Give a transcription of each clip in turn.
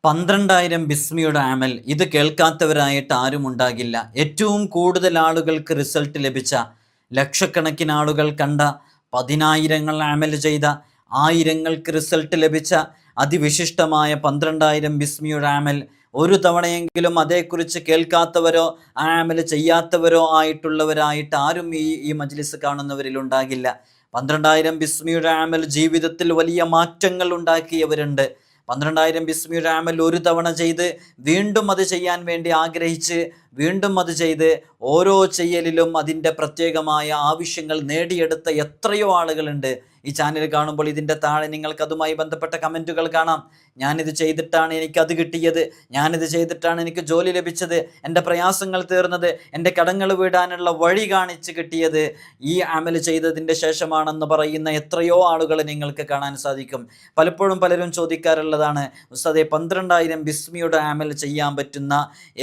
12,000 ബിസ്മിയുടെ അമൽ. ഇത് കേൾക്കാത്തവരായിട്ട് ആരും ഉണ്ടാകില്ല. ഏറ്റവും കൂടുതൽ ആളുകൾക്ക് റിസൾട്ട് ലഭിച്ച, ലക്ഷക്കണക്കിന് ആളുകൾ കണ്ട, 10,000 അമൽ ചെയ്ത, ആയിരങ്ങൾക്ക് റിസൾട്ട് ലഭിച്ച അതിവിശിഷ്ടമായ 12,000 ബിസ്മിയുടെ അമൽ ഒരു തവണയെങ്കിലും അതേക്കുറിച്ച് കേൾക്കാത്തവരോ ആ അമൽ ചെയ്യാത്തവരോ ആയിട്ടുള്ളവരായിട്ട് ആരും ഈ മജ്ലിസ് കാണുന്നവരിൽ ഉണ്ടാകില്ല. 12,000 ബിസ്മിയുടെ അമൽ ജീവിതത്തിൽ വലിയ മാറ്റങ്ങൾ ഉണ്ടാക്കിയവരുണ്ട്. 12,000 ബിസ്മിയുടെ അമൽ ഒരു തവണ ചെയ്ത് വീണ്ടും അത് ചെയ്യാൻ വേണ്ടി ആഗ്രഹിച്ച് വീണ്ടും അത് ചെയ്ത് ഓരോ ചെയ്യലിലും അതിൻ്റെ പ്രത്യേകമായ ആവശ്യങ്ങൾ നേടിയെടുത്ത എത്രയോ ആളുകളുണ്ട്. ഈ ചാനൽ കാണുമ്പോൾ ഇതിൻ്റെ താഴെ നിങ്ങൾക്ക് അതുമായി ബന്ധപ്പെട്ട കമൻറ്റുകൾ കാണാം. ഞാനിത് ചെയ്തിട്ടാണ് എനിക്കത് കിട്ടിയത്, ഞാനിത് ചെയ്തിട്ടാണ് എനിക്ക് ജോലി ലഭിച്ചത്, എൻ്റെ പ്രയാസങ്ങൾ തീർന്നത്, എൻ്റെ കടങ്ങൾ വീടാനുള്ള വഴി കാണിച്ച് കിട്ടിയത് ഈ അമൽ ചെയ്തതിൻ്റെ ശേഷമാണെന്ന് പറയുന്ന എത്രയോ ആളുകളെ നിങ്ങൾക്ക് കാണാൻ സാധിക്കും. പലപ്പോഴും പലരും ചോദിക്കാറുള്ളതാണ്, ഉസ്താദേ 12,000 ബിസ്മിയുടെ അമൽ ചെയ്യാൻ പറ്റുന്ന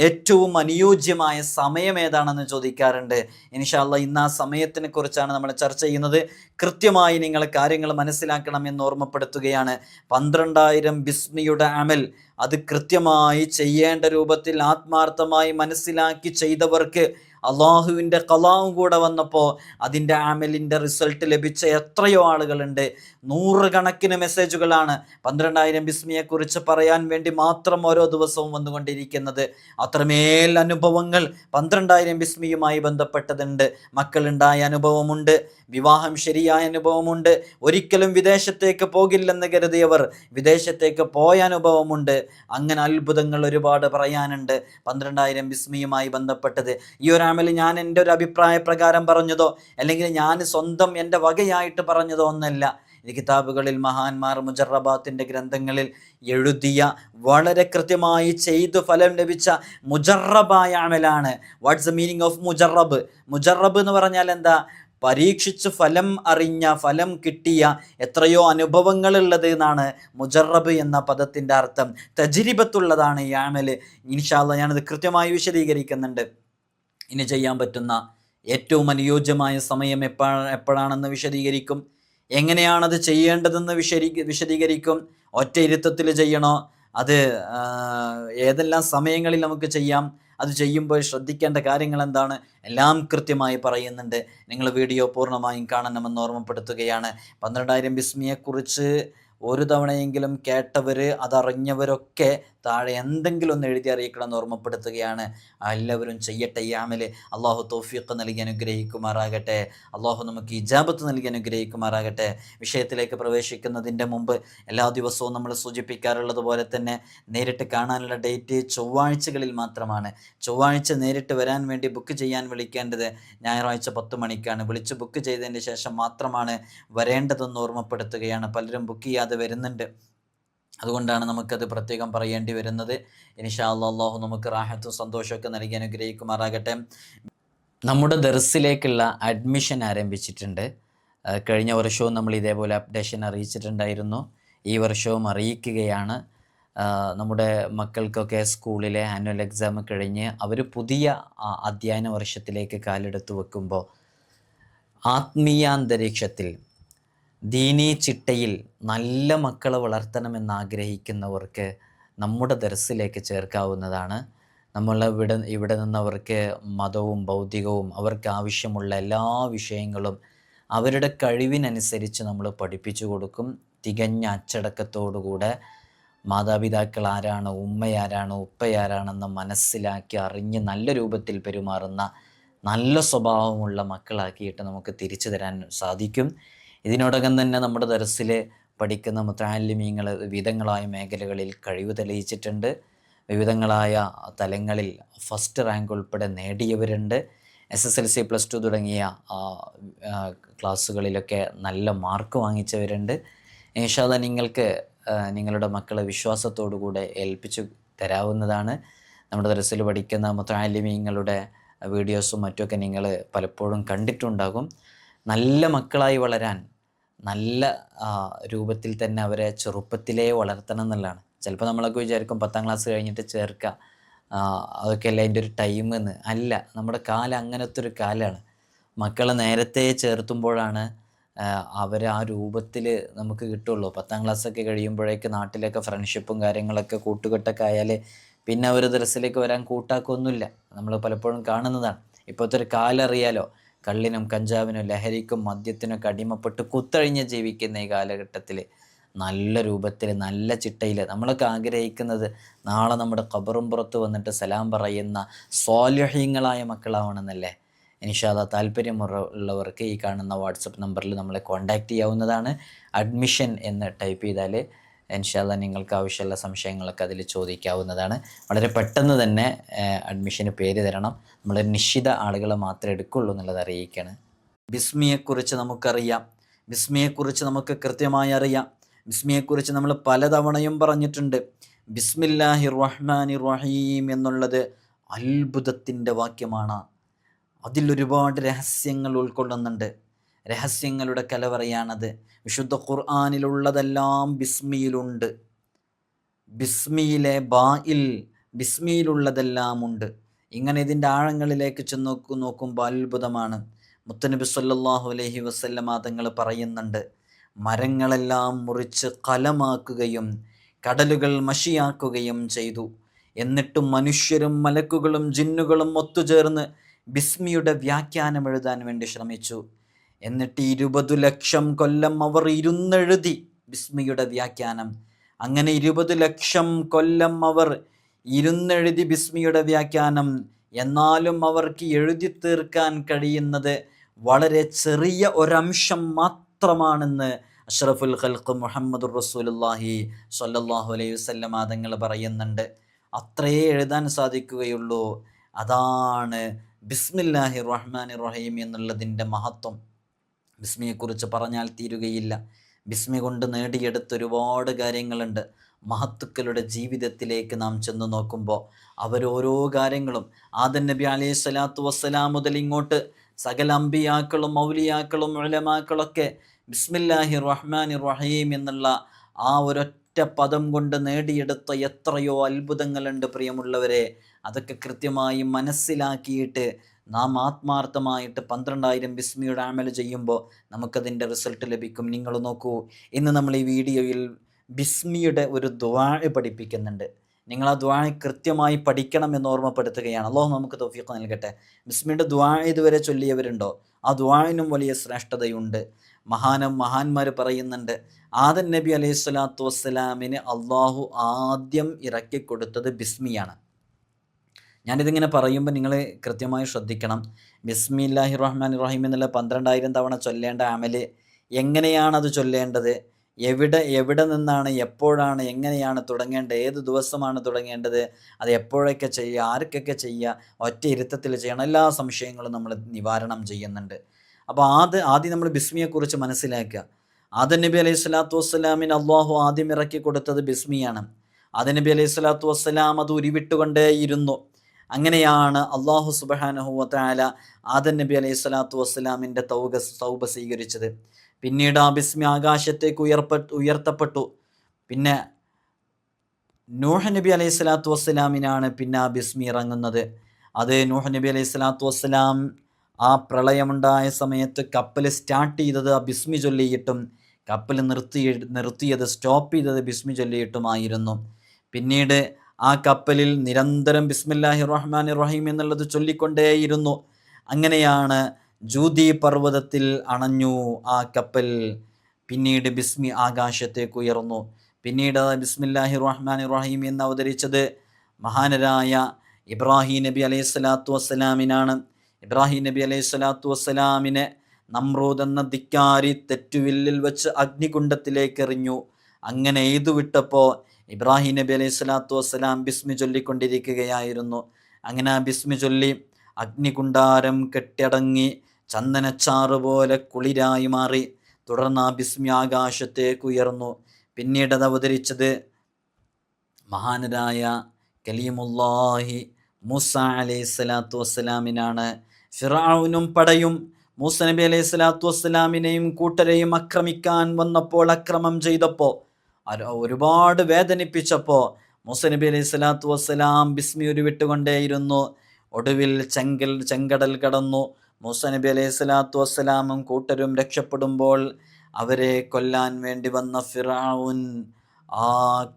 ഏറ്റവും അനുയോജ്യമായ സമയം ഏതാണെന്ന് ചോദിക്കാറുണ്ട്. ഇൻഷാ അല്ലാഹ് ഇന്ന് ആ സമയത്തിനെ കുറിച്ചാണ് നമ്മൾ ചർച്ച ചെയ്യുന്നത്. കൃത്യമായി നിങ്ങൾ കാര്യങ്ങൾ മനസ്സിലാക്കണം എന്ന് ഓർമ്മപ്പെടുത്തുകയാണ്. 12,000 ബിസ്മിയുടെ അമൽ അത് കൃത്യമായി ചെയ്യേണ്ട രൂപത്തിൽ ആത്മാർത്ഥമായി മനസ്സിലാക്കി ചെയ്തവർക്ക് അള്ളാഹുവിൻ്റെ ഖലാവും കൂടെ വന്നപ്പോൾ അതിൻ്റെ അമലിൻ്റെ റിസൾട്ട് ലഭിച്ച എത്രയോ ആളുകളുണ്ട്. നൂറുകണക്കിന് മെസ്സേജുകളാണ് 12,000 ബിസ്മിയെക്കുറിച്ച് പറയാൻ വേണ്ടി മാത്രം ഓരോ ദിവസവും വന്നുകൊണ്ടിരിക്കുന്നത്. അത്രമേൽ അനുഭവങ്ങൾ 12,000 ബിസ്മിയുമായി ബന്ധപ്പെട്ടതുണ്ട്. മക്കളുണ്ടായ അനുഭവമുണ്ട്, വിവാഹം ശരിയായ അനുഭവമുണ്ട്, ഒരിക്കലും വിദേശത്തേക്ക് പോകില്ലെന്ന് കരുതിയവർ വിദേശത്തേക്ക് പോയ അനുഭവമുണ്ട്. അങ്ങനെ അത്ഭുതങ്ങൾ ഒരുപാട് പറയാനുണ്ട് 12,000 ബിസ്മിയുമായി ബന്ധപ്പെട്ടത്. ഈ ഒരു അമൽ ഞാൻ എൻ്റെ ഒരു അഭിപ്രായ പ്രകാരം പറഞ്ഞതോ അല്ലെങ്കിൽ ഞാൻ സ്വന്തം എൻ്റെ വകയായിട്ട് പറഞ്ഞതോ ഒന്നല്ല. ഈ കിതാബുകളിൽ മഹാന്മാർ മുജറബാത്തിൻ്റെ ഗ്രന്ഥങ്ങളിൽ എഴുതിയ വളരെ കൃത്യമായി ചെയ്തു ഫലം ലഭിച്ച മുജറബായ അമലാണ്. വാട്ട്സ് ദ മീനിങ് ഓഫ് മുജറബ്? മുജറബ് എന്ന് പറഞ്ഞാൽ എന്താ? പരീക്ഷിച്ച് ഫലം അറിഞ്ഞ, ഫലം കിട്ടിയ എത്രയോ അനുഭവങ്ങളുള്ളത് എന്നാണ് മുജറബ് എന്ന പദത്തിൻ്റെ അർത്ഥം. തജ്രിബത്തുള്ളതാണ് ഈ അമൽ. ഇൻഷാ അല്ലാഹ് ഞാനത് കൃത്യമായി വിശദീകരിക്കുന്നുണ്ട്. ഇനി ചെയ്യാൻ പറ്റുന്ന ഏറ്റവും അനുയോജ്യമായ സമയം എപ്പോഴാണെന്ന് വിശദീകരിക്കും. എങ്ങനെയാണത് ചെയ്യേണ്ടതെന്ന് വിശദീകരിക്കും. ഒറ്റ ഇരുത്തത്തിൽ ചെയ്യണോ, അത് ഏതെല്ലാം സമയങ്ങളിൽ നമുക്ക് ചെയ്യാം, അത് ചെയ്യുമ്പോൾ ശ്രദ്ധിക്കേണ്ട കാര്യങ്ങൾ എന്താണ്, എല്ലാം കൃത്യമായി പറയുന്നുണ്ട്. നിങ്ങൾ വീഡിയോ പൂർണ്ണമായും കാണണമെന്ന് ഓർമ്മപ്പെടുത്തുകയാണ്. 12,000 ബിസ്മിയെക്കുറിച്ച് ഒരു തവണയെങ്കിലും കേട്ടവർ, അതറിഞ്ഞവരൊക്കെ താഴെ എന്തെങ്കിലും ഒന്ന് എഴുതി അറിയിക്കണമെന്ന് ഓർമ്മപ്പെടുത്തുകയാണ്. എല്ലാവരും ചെയ്യട്ടെ ഈ അമൽ. അള്ളാഹു തൗഫീഖ് നൽകി അനുഗ്രഹിക്കുമാറാകട്ടെ. അള്ളാഹു നമുക്ക് ഇജാബത്ത് നൽകി അനുഗ്രഹിക്കുമാറാകട്ടെ. വിഷയത്തിലേക്ക് പ്രവേശിക്കുന്നതിൻ്റെ മുമ്പ് എല്ലാ ദിവസവും നമ്മൾ സൂചിപ്പിക്കാറുള്ളത് പോലെ തന്നെ നേരിട്ട് കാണാനുള്ള ഡേറ്റ് ചൊവ്വാഴ്ചകളിൽ മാത്രമാണ്. ചൊവ്വാഴ്ച നേരിട്ട് വരാൻ വേണ്ടി ബുക്ക് ചെയ്യാൻ വിളിക്കേണ്ടത് ഞായറാഴ്ച 10 മണിക്കാണ്. വിളിച്ച് ബുക്ക് ചെയ്തതിന് ശേഷം മാത്രമാണ് വരേണ്ടതെന്ന് ഓർമ്മപ്പെടുത്തുകയാണ്. പലരും ബുക്ക് ചെയ്യാതെ വരുന്നുണ്ട്, അതുകൊണ്ടാണ് നമുക്കത് പ്രത്യേകം പറയേണ്ടി വരുന്നത്. ഇൻഷാ അല്ലാഹ് അല്ലാഹു നമുക്ക് റാഹത്തും സന്തോഷമൊക്കെ നൽകി അനുഗ്രഹിക്കുമാറാകട്ടെ. നമ്മുടെ ദർസിലേക്കുള്ള അഡ്മിഷൻ ആരംഭിച്ചിട്ടുണ്ട്. കഴിഞ്ഞ വർഷവും നമ്മൾ ഇതേപോലെ അപ്ഡേഷൻ അറിയിച്ചിട്ടുണ്ടായിരുന്നു. ഈ വർഷവും അറിയിക്കുകയാണ്. നമ്മുടെ മക്കൾക്കൊക്കെ സ്കൂളിലെ ആനുവൽ എക്സാം കഴിഞ്ഞ് അവർ പുതിയ അധ്യയന വർഷത്തിലേക്ക് കാലെടുത്ത് വെക്കുമ്പോൾ ആത്മീയാന്തരീക്ഷത്തിൽ ദീനീ ചിട്ടയിൽ നല്ല മക്കളെ വളർത്തണമെന്നാഗ്രഹിക്കുന്നവർക്ക് നമ്മുടെ ദർസിലേക്ക് ചേർക്കാവുന്നതാണ്. നമ്മൾ ഇവിടെ നിന്നവർക്ക് മതവും ഭൗതികവും അവർക്ക് ആവശ്യമുള്ള എല്ലാ വിഷയങ്ങളും അവരുടെ കഴിവിനനുസരിച്ച് നമ്മൾ പഠിപ്പിച്ചു കൊടുക്കും. തികഞ്ഞ അച്ചടക്കത്തോടുകൂടെ മാതാപിതാക്കൾ ആരാണ്, ഉമ്മയാരാണ്, ഉപ്പയാരാണെന്ന് മനസ്സിലാക്കി അറിഞ്ഞ് നല്ല രൂപത്തിൽ പെരുമാറുന്ന നല്ല സ്വഭാവമുള്ള മക്കളാക്കിയിട്ട് നമുക്ക് തിരിച്ചു തരാൻ സാധിക്കും. ഇതിനോടകം തന്നെ നമ്മുടെ ദർസിൽ പഠിക്കുന്ന മുതഅല്ലിമീങ്ങൾ വിവിധങ്ങളായ മേഖലകളിൽ കഴിവ് തെളിയിച്ചിട്ടുണ്ട്. വിവിധങ്ങളായ തലങ്ങളിൽ ഫസ്റ്റ് റാങ്ക് ഉൾപ്പെടെ നേടിയവരുണ്ട്. SSLC +2 തുടങ്ങിയ ക്ലാസ്സുകളിലൊക്കെ നല്ല മാർക്ക് വാങ്ങിച്ചവരുണ്ട്. ഇൻഷാ അല്ലാഹ് നിങ്ങൾക്ക് നിങ്ങളുടെ മക്കളെ വിശ്വാസത്തോടുകൂടെ ഏൽപ്പിച്ചു തരാവുന്നതാണ്. നമ്മുടെ ദർസിൽ പഠിക്കുന്ന മുതഅല്ലിമീങ്ങളുടെ വീഡിയോസും മറ്റുമൊക്കെ നിങ്ങൾ പലപ്പോഴും കണ്ടിട്ടുണ്ടാകും. നല്ല മക്കളായി വളരാൻ നല്ല രൂപത്തിൽ തന്നെ അവരെ ചെറുപ്പത്തിലേ വളർത്തണം എന്നുള്ളതാണ്. ചിലപ്പോൾ നമ്മളൊക്കെ വിചാരിക്കും 10ാം ക്ലാസ് കഴിഞ്ഞിട്ട് ചേർക്കുക, അതൊക്കെ അല്ല അതിൻ്റെ ഒരു ടൈം എന്ന്. അല്ല, നമ്മുടെ കാലം അങ്ങനത്തെ ഒരു കാലമാണ്. മക്കളെ നേരത്തെ ചേർത്തുമ്പോഴാണ് അവർ ആ രൂപത്തിൽ നമുക്ക് കിട്ടുള്ളൂ. 10ാം ക്ലാസ്സൊക്കെ കഴിയുമ്പോഴേക്ക് നാട്ടിലൊക്കെ ഫ്രണ്ട്ഷിപ്പും കാര്യങ്ങളൊക്കെ കൂട്ടുകെട്ടൊക്കെ ആയാൽ പിന്നെ അവർ ദർസിലേക്ക് വരാൻ കൂട്ടാക്കൊന്നുമില്ല. നമ്മൾ പലപ്പോഴും കാണുന്നതാണ്. ഇപ്പോഴത്തെ ഒരു കാലറിയാലോ, കള്ളിനും കഞ്ചാവിനും ലഹരിക്കും മദ്യത്തിനൊക്കെ അടിമപ്പെട്ട് കുത്തഴിഞ്ഞ് ജീവിക്കുന്ന ഈ കാലഘട്ടത്തിൽ നല്ല രൂപത്തിൽ നല്ല ചിട്ടയിൽ നമ്മളൊക്കെ ആഗ്രഹിക്കുന്നത് നാളെ നമ്മുടെ ഖബറും പുറത്ത് വന്നിട്ട് സലാം പറയുന്ന സ്വാലിഹീങ്ങളായ മക്കളാവണമെന്നല്ലേ. ഇൻഷാ അല്ലാഹ് താല്പര്യമുള്ളവർക്ക് ഈ കാണുന്ന വാട്സപ്പ് നമ്പറിൽ നമ്മളെ കോൺടാക്റ്റ് ചെയ്യാവുന്നതാണ്. അഡ്മിഷൻ എന്ന് ടൈപ്പ് ചെയ്താൽ ഇൻഷാ അല്ലാഹ് നിങ്ങൾക്ക് ആവശ്യമുള്ള സംശയങ്ങളൊക്കെ അതിൽ ചോദിക്കാവുന്നതാണ്. വളരെ പെട്ടെന്ന് തന്നെ അഡ്മിഷന് പേര് തരണം. നമ്മൾ നിശ്ചിത ആളുകളെ മാത്രമേ എടുക്കുള്ളൂ എന്നുള്ളത് അറിയിക്കുകയാണ്. ബിസ്മിയെക്കുറിച്ച് നമുക്കറിയാം, ബിസ്മിയെക്കുറിച്ച് നമുക്ക് കൃത്യമായി അറിയാം. ബിസ്മിയെക്കുറിച്ച് നമ്മൾ പലതവണയും പറഞ്ഞിട്ടുണ്ട്. ബിസ്മില്ലാഹിർ റഹ്മാനിർ റഹീം എന്നുള്ളത് അത്ഭുതത്തിൻ്റെ വാക്യമാണ്. അതിലൊരുപാട് രഹസ്യങ്ങൾ ഉൾക്കൊള്ളുന്നുണ്ട്. രഹസ്യങ്ങളുടെ കലവറയാണത്. വിശുദ്ധ ഖുർആനിലുള്ളതെല്ലാം ബിസ്മിയിലുണ്ട്. ബിസ്മിയിലെ ബായിൽ ബിസ്മിയിലുള്ളതെല്ലാം ഉണ്ട്. ഇങ്ങനെ ഇതിൻ്റെ ആഴങ്ങളിലേക്ക് ചെന്ന് നോക്കുമ്പോൾ അത്ഭുതമാണ്. മുത്തനബി സല്ലല്ലാഹു അലൈഹി വസല്ലമ തങ്ങൾ പറയുന്നുണ്ട്, മരങ്ങളെല്ലാം മുറിച്ച് കലമാക്കുകയും കടലുകൾ മഷിയാക്കുകയും ചെയ്തു. എന്നിട്ടും മനുഷ്യരും മലക്കുകളും ജിന്നുകളും ഒത്തുചേർന്ന് ബിസ്മിയുടെ വ്യാഖ്യാനം എഴുതാൻ വേണ്ടി ശ്രമിച്ചു. എന്നിട്ട് 20 ലക്ഷം കൊല്ലം അവർ ഇരുന്നെഴുതി ബിസ്മിയുടെ വ്യാഖ്യാനം. അങ്ങനെ 20 ലക്ഷം കൊല്ലം അവർ ഇരുന്നെഴുതി ബിസ്മിയുടെ വ്യാഖ്യാനം. എന്നാലും അവർക്ക് എഴുതി തീർക്കാൻ കഴിയുന്നത് വളരെ ചെറിയ ഒരംശം മാത്രമാണെന്ന് അഷ്റഫുൽ ഖൽഖ് മുഹമ്മദുർ റസൂലുള്ളാഹി സ്വല്ലല്ലാഹു അലൈഹി വസല്ലം തങ്ങൾ പറയുന്നുണ്ട്. അത്രയേ എഴുതാൻ സാധിക്കുകയുള്ളൂ. അതാണ് ബിസ്മില്ലാഹിർ റഹ്മാനിർ റഹീം എന്നുള്ളതിൻ്റെ മഹത്വം. ബിസ്മിയെക്കുറിച്ച് പറഞ്ഞാൽ തീരുകയില്ല. ബിസ്മി കൊണ്ട് നേടിയെടുത്ത ഒരുപാട് കാര്യങ്ങളുണ്ട്. മഹത്തുക്കളുടെ ജീവിതത്തിലേക്ക് നാം ചെന്ന് നോക്കുമ്പോൾ അവരോരോ കാര്യങ്ങളും ആദം നബി അലൈഹി സ്വലാത്തു വസ്സലാം മുതൽ ഇങ്ങോട്ട് സകല അമ്പിയാക്കളും മൗലിയാക്കളും ഉലമാക്കളൊക്കെ ബിസ്മില്ലാഹിർ റഹ്മാനിർ റഹീം എന്നുള്ള ആ ഒരൊറ്റ പദം കൊണ്ട് നേടിയെടുത്ത എത്രയോ അത്ഭുതങ്ങളുണ്ട് പ്രിയമുള്ളവരെ. അതൊക്കെ കൃത്യമായി മനസ്സിലാക്കിയിട്ട് നാം ആത്മാർത്ഥമായിട്ട് 12,000 ബിസ്മിയുടെ അമൽ ചെയ്യുമ്പോൾ നമുക്കതിൻ്റെ റിസൾട്ട് ലഭിക്കും. നിങ്ങൾ നോക്കൂ, ഇന്ന് നമ്മൾ ഈ വീഡിയോയിൽ ബിസ്മിയുടെ ഒരു ദുആ പഠിപ്പിക്കുന്നുണ്ട്. നിങ്ങൾ ആ ദുആ കൃത്യമായി പഠിക്കണം എന്ന് ഓർമ്മപ്പെടുത്തുകയാണ്. അല്ലാഹു നമുക്ക് തൗഫീഖ് നൽകട്ടെ. ബിസ്മിയുടെ ദുആ ഇതുവരെ ചൊല്ലിയവരുണ്ടോ? ആ ദുആഇനും വലിയ ശ്രേഷ്ഠതയുണ്ട്. മഹാന്മാർ പറയുന്നുണ്ട്, ആദം നബി അലൈഹി സ്വലാത്തു വസ്സലാമിന് അള്ളാഹു ആദ്യം ഇറക്കിക്കൊടുത്തത് ബിസ്മിയാണ്. ഞാനിതിങ്ങനെ പറയുമ്പോൾ നിങ്ങൾ കൃത്യമായി ശ്രദ്ധിക്കണം. ബിസ്മില്ലാഹിർ റഹ്മാനിർ റഹീം എന്നുള്ള 12,000 തവണ ചൊല്ലേണ്ട അമല് എങ്ങനെയാണത് ചൊല്ലേണ്ടത്, എവിടെ നിന്നാണ്, എപ്പോഴാണ്, എങ്ങനെയാണ് തുടങ്ങേണ്ടത്, ഏത് ദിവസമാണ് തുടങ്ങേണ്ടത്, അത് എപ്പോഴൊക്കെ ചെയ്യുക, ആർക്കൊക്കെ ചെയ്യുക, ഒറ്റ ഇരുത്തത്തിൽ ചെയ്യണം, എല്ലാ സംശയങ്ങളും നമ്മൾ നിവാരണം ചെയ്യുന്നുണ്ട്. അപ്പോൾ ആദ്യം നമ്മൾ ബിസ്മിയെക്കുറിച്ച് മനസ്സിലാക്കുക. ആദം നബി അലൈഹി സ്വലാത്തു വസ്സലാമിന് അള്ളാഹു ആദ്യം ഇറക്കി കൊടുത്തത് ബിസ്മിയാണ്. ആദം നബി അലൈഹി സ്വലാത്തു വസ്സലാം അത് ഉരുവിട്ടുകൊണ്ടേയിരുന്നു. അങ്ങനെയാണ് അള്ളാഹു സുബ്ഹാനഹു വ തആല ആദം നബി അലൈഹി സ്വലാത്തു വസ്സലാമിൻ്റെ തൗബ സ്വീകരിച്ചത്. പിന്നീട് ആ ബിസ്മി ആകാശത്തേക്ക് ഉയർത്തപ്പെട്ടു. പിന്നെ നൂഹ് നബി അലൈഹി സ്വലാത്തു വസ്സലാമിനാണ് പിന്നെ ആ ബിസ്മി ഇറങ്ങുന്നത്. അത് നൂഹ് നബി അലൈഹി സ്വലാത്തു വസ്സലാം ആ പ്രളയമുണ്ടായ സമയത്ത് കപ്പൽ സ്റ്റാർട്ട് ചെയ്തത് ആ ബിസ്മി ചൊല്ലിയിട്ടും കപ്പൽ നിർത്തിയത് സ്റ്റോപ്പ് ചെയ്തത് ബിസ്മി ചൊല്ലിയിട്ടുമായിരുന്നു. പിന്നീട് ആ കപ്പലിൽ നിരന്തരം ബിസ്മില്ലാഹിർ റഹ്മാനിർ റഹീം എന്നുള്ളത് ചൊല്ലിക്കൊണ്ടേയിരുന്നു. അങ്ങനെയാണ് ജൂദി പർവ്വതത്തിൽ അണഞ്ഞു ആ കപ്പൽ. പിന്നീട് ബിസ്മി ആകാശത്തേക്ക് ഉയർന്നു. പിന്നീട് ബിസ്മില്ലാഹിർ റഹ്മാനിർ റഹീം എന്ന് അവതരിച്ചത് മഹാനരായ ഇബ്രാഹിം നബി അലൈഹി സ്വലാത്തു വസ്സലാമിനാണ്. ഇബ്രാഹിം നബി അലൈഹി സ്വലാത്തു വസ്സലാമിനെ നമ്രൂദ് എന്ന ധിക്കാരി തെറ്റുവില്ലിൽ വെച്ച് അഗ്നികുണ്ഡത്തിലേക്ക് എറിഞ്ഞു. അങ്ങനെ എയ്തു വിട്ടപ്പോൾ ഇബ്രാഹിം നബി അലൈഹി സ്വലാത്തു വസ്സലാം ബിസ്മി ചൊല്ലിക്കൊണ്ടിരിക്കുകയായിരുന്നു. അങ്ങനെ ആ ബിസ്മി ചൊല്ലി അഗ്നികുണ്ടാരം കെട്ടടങ്ങി ചന്ദനച്ചാറ് പോലെ കുളിരായി മാറി. തുടർന്ന് ആ ബിസ്മി ആകാശത്തേക്ക് ഉയർന്നു. പിന്നീട് അത് അവതരിച്ചത് മഹാനരായ കലീമുല്ലാഹി മൂസ അലൈഹി സ്വലാത്തു വസ്സലാമിനാണ്. ഫിർഔനും പടയും മൂസ നബി അലൈഹി സ്വലാത്തു വസ്സലാമിനെയും കൂട്ടരെയും ആക്രമിക്കാൻ വന്നപ്പോൾ, അക്രമം ചെയ്തപ്പോൾ, ഒരുപാട് വേദനിപ്പിച്ചപ്പോൾ മൂസ നബി അലൈഹി സ്വലാത്തു വസ്സലാം ബിസ്മി ഉരുവിട്ടുകൊണ്ടേയിരുന്നു. ഒടുവിൽ ചെങ്കടൽ കടന്നു. മൂസ നബി അലൈഹി സ്വലാത്തു വസ്സലാമും കൂട്ടരും രക്ഷപ്പെടുമ്പോൾ അവരെ കൊല്ലാൻ വേണ്ടി വന്ന ഫിർഔൻ ആ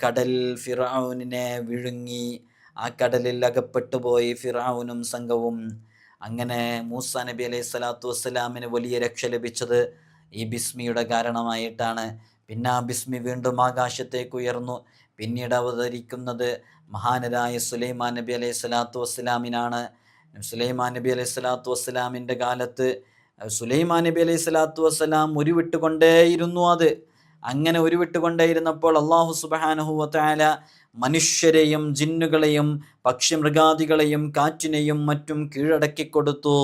കടൽ ഫിർഔനിനെ വിഴുങ്ങി. ആ കടലിൽ അകപ്പെട്ടു പോയി ഫിർഔനും സംഘവും. അങ്ങനെ മൂസ നബി അലൈഹി സ്വലാത്തു വസ്സലാമിന് വലിയ രക്ഷ ലഭിച്ചത് ഈ ബിസ്മിയുടെ കാരണമായിട്ടാണ്. പിന്നെ ആ ബിസ്മി വീണ്ടും ആകാശത്തേക്ക് ഉയർന്നു. പിന്നീട് അവതരിക്കുന്നത് മഹാനരായ സുലൈമാൻ നബി അലൈഹി സ്വലാത്തു വസ്സലാമിനാണ്. സുലൈമാൻ നബി അലൈഹി സ്വലാത്തു വസ്സലാമിൻ്റെ കാലത്ത് സുലൈമാൻ നബി അലൈഹി സ്വലാത്തു വസ്സലാം ഉരുവിട്ടുകൊണ്ടേയിരുന്നു. അങ്ങനെ ഉരുവിട്ടുകൊണ്ടേയിരുന്നപ്പോൾ അള്ളാഹു സുബ്ഹാനഹു വ തആല മനുഷ്യരെയും ജിന്നുകളെയും പക്ഷിമൃഗാദികളെയും കാറ്റിനെയും മറ്റും കീഴടക്കി കൊടുത്തു.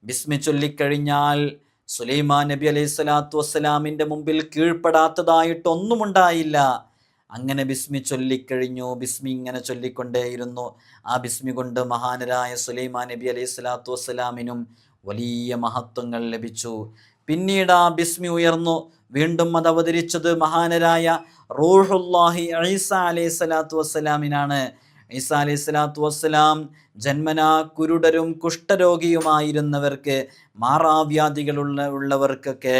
ബിസ്മി ചൊല്ലിക്കഴിഞ്ഞാൽ സുലൈമാൻ നബി അലൈഹി സ്വലാത്തു വസ്സലാമിൻ്റെ മുമ്പിൽ കീഴ്പ്പെടാത്തതായിട്ടൊന്നും ഉണ്ടായില്ല. അങ്ങനെ ബിസ്മി ചൊല്ലിക്കഴിഞ്ഞു. ബിസ്മി ഇങ്ങനെ ചൊല്ലിക്കൊണ്ടേയിരുന്നു. ആ ബിസ്മി കൊണ്ട് മഹാനരായ സുലൈമാൻ നബി അലൈഹി സ്വലാത്തു വസ്സലാമിനും വലിയ മഹത്വങ്ങൾ ലഭിച്ചു. പിന്നീട് ആ ബിസ്മി ഉയർന്നു. വീണ്ടും അത് അവതരിച്ചത് മഹാനരായ റൂഹുല്ലാഹി ഈസ അലൈഹി സ്വലാത്തു വസ്സലാമിനാണ്. ഈസ അലൈഹി സ്വലാത്തു വസ്സലാം ജന്മനാ കുരുടരും കുഷ്ഠരോഗിയുമായിരുന്നവർക്ക്, മാറാവ്യാധികളുള്ളവർക്കൊക്കെ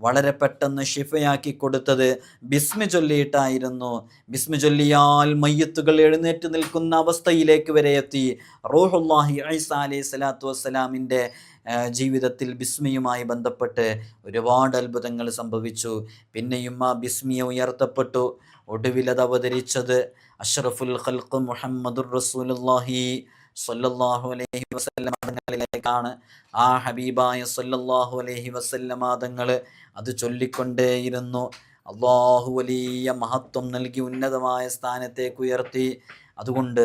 വളരെ പെട്ടെന്ന് ഷിഫയാക്കി കൊടുത്തത് ബിസ്മി ചൊല്ലിയിട്ടായിരുന്നു. ബിസ്മി ചൊല്ലിയാൽ മയ്യത്തുകൾ എഴുന്നേറ്റ് നിൽക്കുന്ന അവസ്ഥയിലേക്ക് വരെ എത്തി. റൂഹുല്ലാഹി ഈസ അലൈഹി സ്വലാത്തു വസ്സലാമിൻ്റെ ജീവിതത്തിൽ ബിസ്മിയുമായി ബന്ധപ്പെട്ട് ഒരുപാട് അത്ഭുതങ്ങൾ സംഭവിച്ചു. പിന്നെയും ആ ബിസ്മിയെ ഉയർത്തപ്പെട്ടു. ഒടുവിലത് അവതരിച്ചത് അഷ്റഫുൽ ഖൽഖ് മുഹമ്മദുർ റസൂലുള്ളാഹി സ്വല്ലല്ലാഹു അലൈഹി വസല്ലമ തങ്ങളിലേക്കാണ്. ആ ഹബീബായ സ്വല്ലല്ലാഹു അലൈഹി വസല്ലമ തങ്ങൾ അത് ചൊല്ലിക്കൊണ്ടേയിരുന്നു. അള്ളാഹു വലിയ മഹത്വം നൽകി ഉന്നതമായ സ്ഥാനത്തേക്ക് ഉയർത്തി. അതുകൊണ്ട്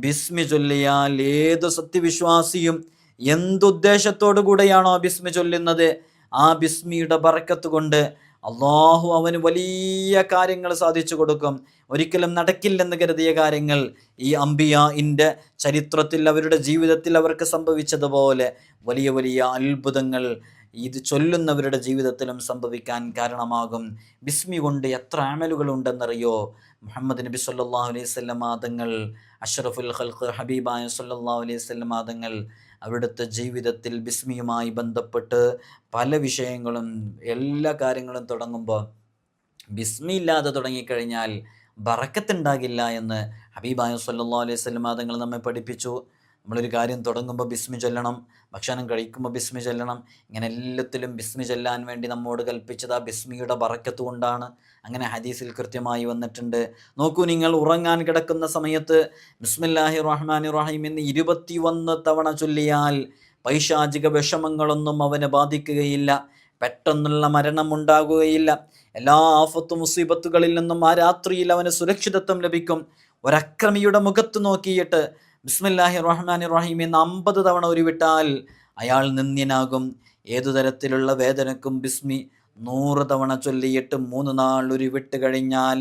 ബിസ്മി ചൊല്ലിയാൽ ഏത് സത്യവിശ്വാസിയും എന്തുദ്ദേശത്തോടു കൂടെയാണോ ബിസ്മി ചൊല്ലുന്നത്, ആ ബിസ്മിയുടെ ബറക്കത്ത് കൊണ്ട് അള്ളാഹു അവന് വലിയ കാര്യങ്ങൾ സാധിച്ചു കൊടുക്കും. ഒരിക്കലും നടക്കില്ലെന്ന് കരുതിയ കാര്യങ്ങൾ ഈ അംബിയാഇൻ്റെ ചരിത്രത്തിൽ അവരുടെ ജീവിതത്തിൽ അവർക്ക് സംഭവിച്ചതുപോലെ വലിയ വലിയ അത്ഭുതങ്ങൾ ഇത് ചൊല്ലുന്നവരുടെ ജീവിതത്തിലും സംഭവിക്കാൻ കാരണമാകും. ബിസ്മി കൊണ്ട് എത്ര അമലുകൾ ഉണ്ടെന്നറിയോ? മുഹമ്മദ് നബി സല്ലല്ലാഹു അലൈഹി വസല്ലം തങ്ങൾ, അഷ്റഫുൽ ഖൽഖ് ഹബീബായ സല്ലല്ലാഹു അലൈഹി വസല്ലം തങ്ങൾ അവിടുത്തെ ജീവിതത്തിൽ ബിസ്മിയുമായി ബന്ധപ്പെട്ട് പല വിഷയങ്ങളും എല്ലാ കാര്യങ്ങളും തുടങ്ങുമ്പോൾ ബിസ്മി ഇല്ലാതെ തുടങ്ങിക്കഴിഞ്ഞാൽ ബറക്കത്തുണ്ടാകില്ല എന്ന് ഹബീബായ സല്ലല്ലാഹു അലൈഹി വസല്ലം തങ്ങൾ നമ്മെ പഠിപ്പിച്ചു. നമ്മളൊരു കാര്യം തുടങ്ങുമ്പോൾ ബിസ്മി ചൊല്ലണം, ഭക്ഷണം കഴിക്കുമ്പോൾ ബിസ്മി ചൊല്ലണം. ഇങ്ങനെ എല്ലാത്തിലും ബിസ്മി ചൊല്ലാൻ വേണ്ടി നമ്മോട് കൽപ്പിച്ചത് ആ ബിസ്മിയുടെ ബറക്കത്ത് കൊണ്ടാണ്. അങ്ങനെ ഹദീസിൽ കൃത്യമായി വന്നിട്ടുണ്ട്. നോക്കൂ, നിങ്ങൾ ഉറങ്ങാൻ കിടക്കുന്ന സമയത്ത് ബിസ്മില്ലാഹിർ റഹ്മാനിർ റഹീം എന്ന് 21 തവണ ചൊല്ലിയാൽ പൈശാചിക വിഷമങ്ങളൊന്നും അവനെ ബാധിക്കുകയില്ല, പെട്ടെന്നുള്ള മരണം ഉണ്ടാകുകയില്ല. എല്ലാ ആഫത്ത് മുസീബത്തുകളിൽ നിന്നും ആ രാത്രിയിൽ അവന് സുരക്ഷിതത്വം ലഭിക്കും. ഒരക്രമിയുടെ മുഖത്ത് നോക്കിയിട്ട് ബിസ്മില്ലാഹിർ റഹ്മാനിർ റഹീം എന്ന് 50 തവണ ഉരുവിട്ടാൽ അയാൾ നിന്ദ്യനാകും. ഏതു തരത്തിലുള്ള വേദനക്കും ബിസ്മി 100 തവണ ചൊല്ലിയിട്ട് 3 നാൾ ഉരുവിട്ട് കഴിഞ്ഞാൽ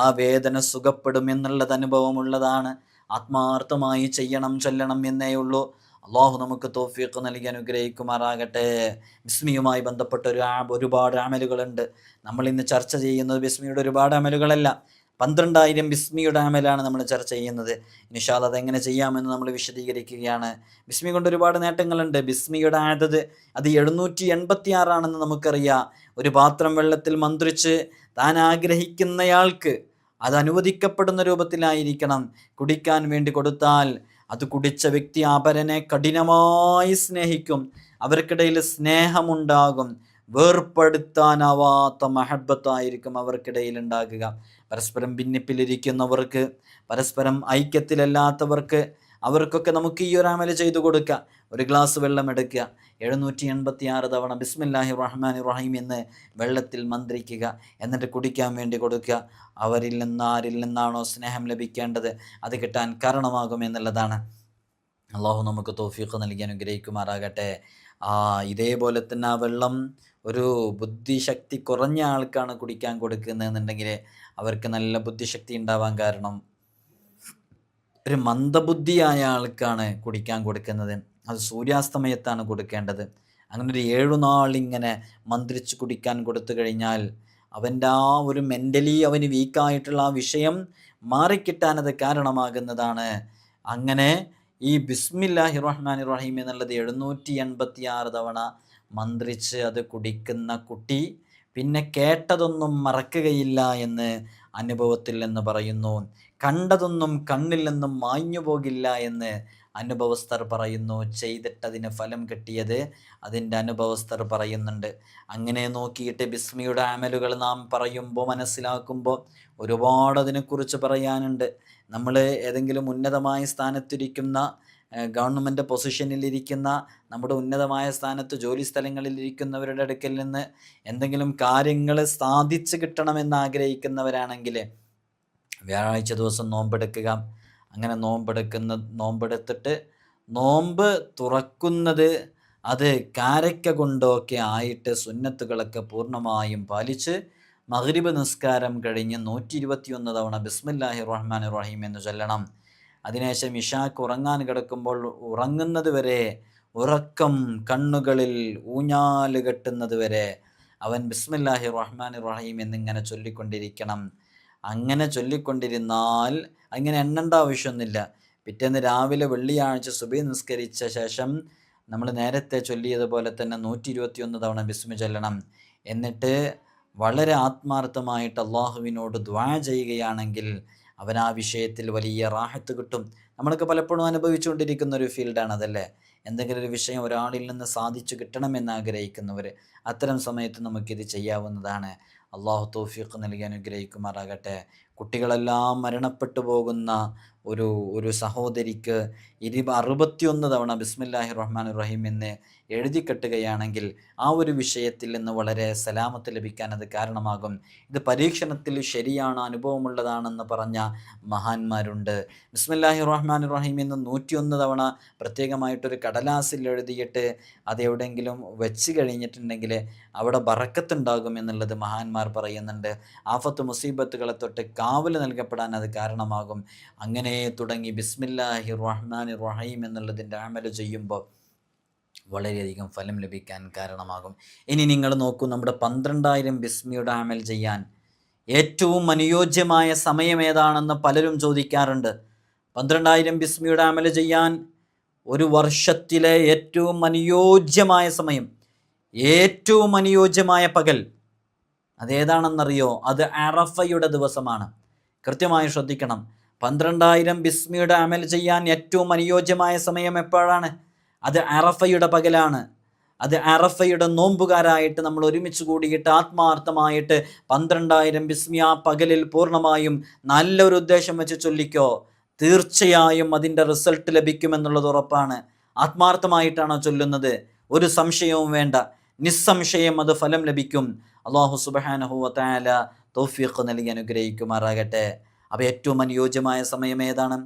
ആ വേദന സുഖപ്പെടും എന്നുള്ളത് അനുഭവമുള്ളതാണ്. ആത്മാർത്ഥമായി ചൊല്ലണം എന്നേ ഉള്ളൂ. അള്ളാഹു നമുക്ക് തൗഫീഖ് നൽകി അനുഗ്രഹിക്കുമാറാകട്ടെ. ബിസ്മിയുമായി ബന്ധപ്പെട്ട ഒരുപാട് അമലുകളുണ്ട്. നമ്മൾ ഇന്ന് ചർച്ച ചെയ്യുന്നത് ബിസ്മിയുടെ ഒരുപാട് അമലുകളല്ല, 12,000 ബിസ്മിയുടെ അമലാണ് നമ്മൾ ചർച്ച ചെയ്യുന്നത്. ഇൻഷാ അല്ലാഹ് അതെങ്ങനെ ചെയ്യാമെന്ന് നമ്മൾ വിശദീകരിക്കുകയാണ്. ബിസ്മി കൊണ്ട് ഒരുപാട് നേട്ടങ്ങളുണ്ട്. ബിസ്മിയുടെ ആദത് അത് 786 നമുക്കറിയാം. ഒരു പാത്രം വെള്ളത്തിൽ മന്ത്രിച്ച് താൻ ആഗ്രഹിക്കുന്നയാൾക്ക് അത് അനുവദിക്കപ്പെടുന്ന രൂപത്തിലായിരിക്കണം കുടിക്കാൻ വേണ്ടി കൊടുത്താൽ അത് കുടിച്ച വ്യക്തി അപരനെ കഠിനമായി സ്നേഹിക്കും. അവർക്കിടയിൽ സ്നേഹമുണ്ടാകും. വേർപ്പെടുത്താനാവാത്ത മഹബത്തായിരിക്കും അവർക്കിടയിൽ ഉണ്ടാകുക. പരസ്പരം ഭിന്നിപ്പിലിരിക്കുന്നവർക്ക്, പരസ്പരം ഐക്യത്തിലല്ലാത്തവർക്ക്, അവർക്കൊക്കെ നമുക്ക് ഈ ഒരു അമല് ചെയ്തു കൊടുക്കുക. ഒരു ഗ്ലാസ് വെള്ളം എടുക്കുക, 786 തവണ ബിസ്മില്ലാഹിർ റഹ്മാനിർ റഹീം എന്ന് വെള്ളത്തിൽ മന്ത്രിക്കുക, എന്നിട്ട് കുടിക്കാൻ വേണ്ടി കൊടുക്കുക. അവരിൽ നിന്ന് ആരിൽ നിന്നാണോ സ്നേഹം ലഭിക്കേണ്ടത് അത് കിട്ടാൻ കാരണമാകും എന്നുള്ളതാണ്. അള്ളാഹു നമുക്ക് തൗഫീഖ് നൽകി അനുഗ്രഹിക്കുമാറാകട്ടെ. ഇതേപോലെ തന്നെ ആ വെള്ളം ഒരു ബുദ്ധിശക്തി കുറഞ്ഞ ആൾക്കാണ് കുടിക്കാൻ കൊടുക്കുന്നതെന്നുണ്ടെങ്കിൽ അവർക്ക് നല്ല ബുദ്ധിശക്തി ഉണ്ടാവാൻ കാരണം ഒരു മന്ദബുദ്ധിയായ ആൾക്കാണ് കുടിക്കാൻ കൊടുക്കുന്നത്. അത് സൂര്യാസ്തമയത്താണ് കൊടുക്കേണ്ടത്. അങ്ങനെ ഒരു 7 നാളിങ്ങനെ മന്ത്രിച്ച് കുടിക്കാൻ കൊടുത്തു കഴിഞ്ഞാൽ അവൻ്റെ ആ ഒരു മെൻ്റലി അവന് വീക്കായിട്ടുള്ള ആ വിഷയം മാറിക്കിട്ടാനത് കാരണമാകുന്നതാണ്. അങ്ങനെ ഈ ബിസ്മില്ലാഹി റഹ്മാനി റഹീം എന്നുള്ളത് 786 തവണ മന്ത്രിച്ച് അത് കുടിക്കുന്ന കുട്ടി പിന്നെ കേട്ടതൊന്നും മറക്കുകയില്ല എന്ന് അനുഭവത്തിൽ നിന്ന് പറയുന്നു. കണ്ടതൊന്നും കണ്ണിൽ നിന്നും മാഞ്ഞു പോകില്ല എന്ന് അനുഭവസ്ഥർ പറയുന്നു. ചെയ്തിട്ടതിന് ഫലം കിട്ടിയത് അതിൻ്റെ അനുഭവസ്ഥർ പറയുന്നുണ്ട്. അങ്ങനെ നോക്കിയിട്ട് ബിസ്മിയുടെ അമലുകൾ നാം പറയുമ്പോൾ മനസ്സിലാക്കുമ്പോൾ ഒരുപാട് അതിനെക്കുറിച്ച് പറയാനുണ്ട്. നമ്മൾ ഏതെങ്കിലും ഉന്നതമായ സ്ഥാനത്തിരിക്കുന്ന ഗവൺമെൻറ് പൊസിഷനിലിരിക്കുന്ന നമ്മുടെ ഉന്നതമായ സ്ഥാനത്ത് ജോലി സ്ഥലങ്ങളിലിരിക്കുന്നവരുടെ അടുക്കൽ നിന്ന് എന്തെങ്കിലും കാര്യങ്ങൾ സാധിച്ചു കിട്ടണമെന്ന് ആഗ്രഹിക്കുന്നവരാണെങ്കിൽ വ്യാഴാഴ്ച ദിവസം നോമ്പെടുക്കുക. അങ്ങനെ നോമ്പെടുത്തിട്ട് നോമ്പ് തുറക്കുന്നത് അത് കാരക്ക കൊണ്ടൊക്കെ ആയിട്ട് സുന്നത്തുകളൊക്കെ പൂർണ്ണമായും പാലിച്ച് മഗ്രിബ് നിസ്കാരം കഴിഞ്ഞ് 121 തവണ ബിസ്മില്ലാഹി റഹ്മാൻ റഹീം എന്ന് ചൊല്ലണം. അതിനുശേഷം ഇശാക്ക് ഉറങ്ങാൻ കിടക്കുമ്പോൾ ഉറങ്ങുന്നത് വരെ, ഉറക്കം കണ്ണുകളിൽ ഊഞ്ഞാല് കെട്ടുന്നത് വരെ അവൻ ബിസ്മില്ലാഹി റഹ്മാൻ റഹീം എന്നിങ്ങനെ ചൊല്ലിക്കൊണ്ടിരിക്കണം. അങ്ങനെ ചൊല്ലിക്കൊണ്ടിരുന്നാൽ അങ്ങനെ എണ്ണേണ്ട ആവശ്യമൊന്നുമില്ല. പിറ്റേന്ന് രാവിലെ വെള്ളിയാഴ്ച സുബഹി നിസ്കരിച്ച ശേഷം നമ്മൾ നേരത്തെ ചൊല്ലിയതുപോലെ തന്നെ 121 തവണ ബിസ്മി ചൊല്ലണം. എന്നിട്ട് വളരെ ആത്മാർത്ഥമായിട്ട് അള്ളാഹുവിനോട് ദുആ ചെയ്യുകയാണെങ്കിൽ അവൻ ആ വിഷയത്തിൽ വലിയ റാഹത്ത് കിട്ടും. നമ്മളൊക്കെ പലപ്പോഴും അനുഭവിച്ചുകൊണ്ടിരിക്കുന്ന ഒരു ഫീൽഡാണ് അതല്ലേ. എന്തെങ്കിലും ഒരു വിഷയം ഒരാളിൽ നിന്ന് സാധിച്ചു കിട്ടണമെന്ന് ആഗ്രഹിക്കുന്നവർ, അത്തരം സമയത്ത് നമുക്കിത് ചെയ്യാവുന്നതാണ്. അള്ളാഹു തൗഫീഖ് നൽകി അനുഗ്രഹിക്കുമാറാകട്ടെ. കുട്ടികളെല്ലാം മരണപ്പെട്ടു പോകുന്ന ഒരു സഹോദരിക്ക് 61 തവണ ബിസ്മില്ലാഹി റഹ്മാൻ റഹീം എന്ന് എഴുതി കെട്ടുകയാണെങ്കിൽ ആ ഒരു വിഷയത്തിൽ നിന്ന് വളരെ സലാമത്ത് ലഭിക്കാൻ അത് കാരണമാകും. ഇത് പരീക്ഷണത്തിൽ ശരിയാണ്, അനുഭവമുള്ളതാണെന്ന് പറഞ്ഞ മഹാന്മാരുണ്ട്. ബിസ്മില്ലാഹി റഹ്മാൻ റഹീം എന്ന് 101 തവണ പ്രത്യേകമായിട്ടൊരു കടലാസിൽ എഴുതിയിട്ട് അതെവിടെയെങ്കിലും വെച്ച് കഴിഞ്ഞിട്ടുണ്ടെങ്കിൽ അവിടെ ബറക്കത്തുണ്ടാകും എന്നുള്ളത് മഹാന്മാർ പറയുന്നുണ്ട്. ആഫത്ത് മുസീബത്തുകളെ തൊട്ട് കാവൽ നൽകപ്പെടാൻ അത് കാരണമാകും. അങ്ങനെ തുടങ്ങി ബിസ്മില്ലാഹി റഹ്മാൻ റഹീം എന്നുള്ളതിൻ്റെ അമൽ ചെയ്യുമ്പോൾ വളരെയധികം ഫലം ലഭിക്കാൻ കാരണമാകും. ഇനി നിങ്ങൾ നോക്കൂ, നമ്മുടെ 12,000 ബിസ്മിയുടെ അമൽ ചെയ്യാൻ ഏറ്റവും അനുയോജ്യമായ സമയം ഏതാണെന്ന് പലരും ചോദിക്കാറുണ്ട്. 12,000 ബിസ്മിയുടെ അമൽ ചെയ്യാൻ ഒരു വർഷത്തിലെ ഏറ്റവും അനുയോജ്യമായ സമയം, ഏറ്റവും അനുയോജ്യമായ പകൽ അതേതാണെന്നറിയോ? അത് അറഫയുടെ ദിവസമാണ്. കൃത്യമായി ശ്രദ്ധിക്കണം. 12,000 ബിസ്മിയുടെ അമൽ ചെയ്യാൻ ഏറ്റവും അനുയോജ്യമായ സമയം എപ്പോഴാണ്? അത് അറഫയുടെ പകലാണ്. അത് അറഫയുടെ നോമ്പുകാരായിട്ട് നമ്മൾ ഒരുമിച്ച് കൂടിയിട്ട് ആത്മാർത്ഥമായിട്ട് 12,000 ബിസ്മി ആ പകലിൽ പൂർണ്ണമായും നല്ലൊരു ഉദ്ദേശം വെച്ച് ചൊല്ലിക്കോ. തീർച്ചയായും അതിൻ്റെ റിസൾട്ട് ലഭിക്കുമെന്നുള്ളത് ഉറപ്പാണ്. ആത്മാർത്ഥമായിട്ടാണോ ചൊല്ലുന്നത്? ഒരു സംശയവും വേണ്ട, നിസ്സംശയം അത് ഫലം ലഭിക്കും. അല്ലാഹു സുബ്ഹാനഹു വ തആല തൗഫീഖ് നൽകി അനുഗ്രഹിക്കുമാറാകട്ടെ. അപ്പോൾ ഏറ്റവും അനുയോജ്യമായ സമയം ഏതാണ്?